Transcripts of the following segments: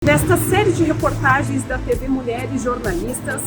Nesta série de reportagens da TV Mulheres Jornalistas,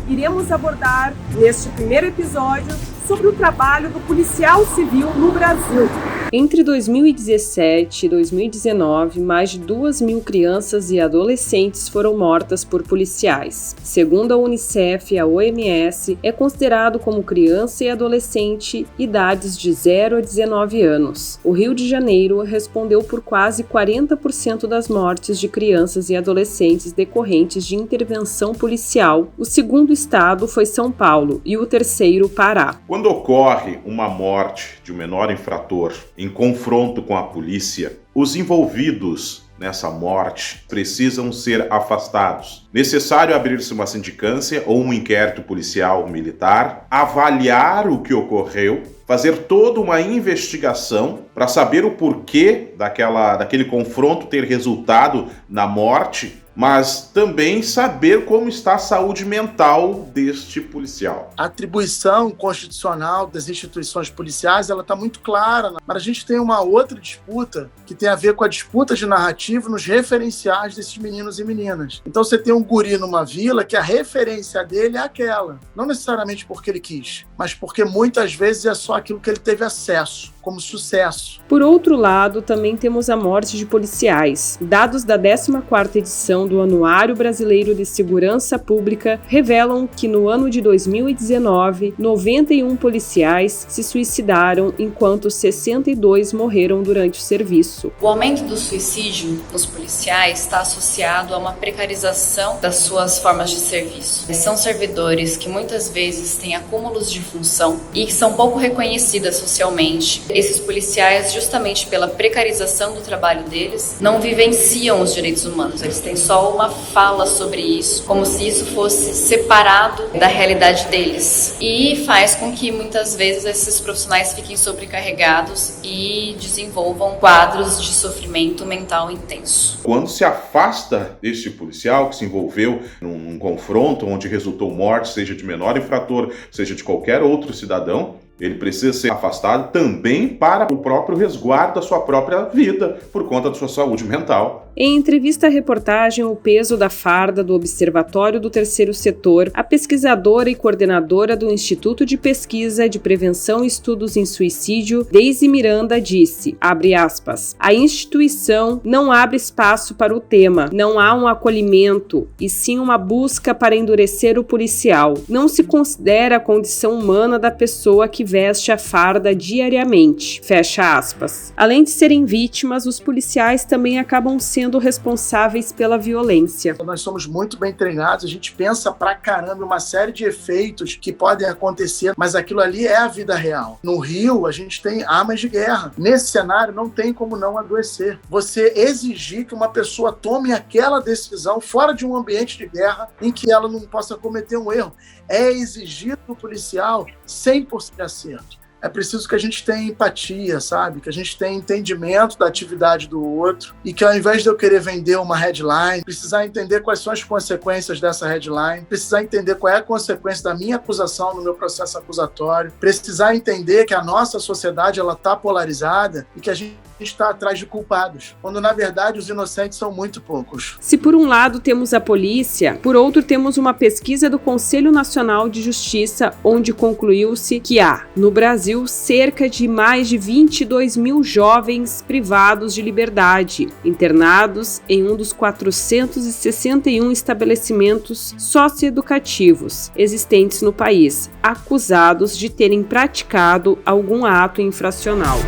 iremos abordar, neste primeiro episódio, sobre o trabalho do policial civil no Brasil. Entre 2017 e 2019, mais de 2.000 crianças e adolescentes foram mortas por policiais. Segundo a Unicef e a OMS, é considerado como criança e adolescente idades de 0 a 19 anos. O Rio de Janeiro respondeu por quase 40% das mortes de crianças e adolescentes decorrentes de intervenção policial. O segundo estado foi São Paulo e o terceiro, Pará. Quando ocorre uma morte de um menor infrator em confronto com a polícia, os envolvidos nessa morte precisam ser afastados. Necessário abrir-se uma sindicância ou um inquérito policial militar, avaliar o que ocorreu, fazer toda uma investigação para saber o porquê daquele confronto ter resultado na morte, mas também saber como está a saúde mental deste policial. A atribuição constitucional das instituições policiais ela está muito clara, mas a gente tem uma outra disputa que tem a ver com a disputa de narrativa nos referenciais desses meninos e meninas. Então você tem um guri numa vila que a referência dele é aquela, não necessariamente porque ele quis, mas porque muitas vezes é só aquilo que ele teve acesso, como sucesso. Por outro lado, também temos a morte de policiais. Dados da 14ª edição do Anuário Brasileiro de Segurança Pública revelam que no ano de 2019, 91 policiais se suicidaram, enquanto 62 morreram durante o serviço. O aumento do suicídio nos policiais está associado a uma precarização das suas formas de serviço. São servidores que muitas vezes têm acúmulos de função e que são pouco reconhecidas socialmente. Esses policiais, justamente pela precarização do trabalho deles, não vivenciam os direitos humanos. Eles têm só uma fala sobre isso, como se isso fosse separado da realidade deles. E faz com que, muitas vezes, esses profissionais fiquem sobrecarregados e desenvolvam quadros de sofrimento mental intenso. Quando se afasta este policial que se envolveu num confronto onde resultou morte, seja de menor infrator, seja de qualquer outro cidadão, ele precisa ser afastado também para o próprio resguardo da sua própria vida, por conta da sua saúde mental. Em entrevista à reportagem O Peso da Farda do Observatório do Terceiro Setor, a pesquisadora e coordenadora do Instituto de Pesquisa de Prevenção e Estudos em Suicídio, Deise Miranda, disse, abre aspas, a instituição não abre espaço para o tema, não há um acolhimento, e sim uma busca para endurecer o policial. Não se considera a condição humana da pessoa que veste a farda diariamente, fecha aspas. Além de serem vítimas, os policiais também acabam sendo responsáveis pela violência. Nós somos muito bem treinados, a gente pensa pra caramba uma série de efeitos que podem acontecer, mas aquilo ali é a vida real. No Rio, a gente tem armas de guerra. Nesse cenário, não tem como não adoecer. Você exigir que uma pessoa tome aquela decisão fora de um ambiente de guerra em que ela não possa cometer um erro. É exigir do policial 100% de acerto. É preciso que a gente tenha empatia, sabe? Que a gente tenha entendimento da atividade do outro e que ao invés de eu querer vender uma headline, precisar entender quais são as consequências dessa headline, precisar entender qual é a consequência da minha acusação no meu processo acusatório, precisar entender que a nossa sociedade ela está polarizada e que a gente está atrás de culpados, quando na verdade os inocentes são muito poucos. Se por um lado temos a polícia, por outro temos uma pesquisa do Conselho Nacional de Justiça, onde concluiu-se que há, no Brasil, cerca de mais de 22.000 jovens privados de liberdade, internados em um dos 461 estabelecimentos socioeducativos existentes no país, acusados de terem praticado algum ato infracional.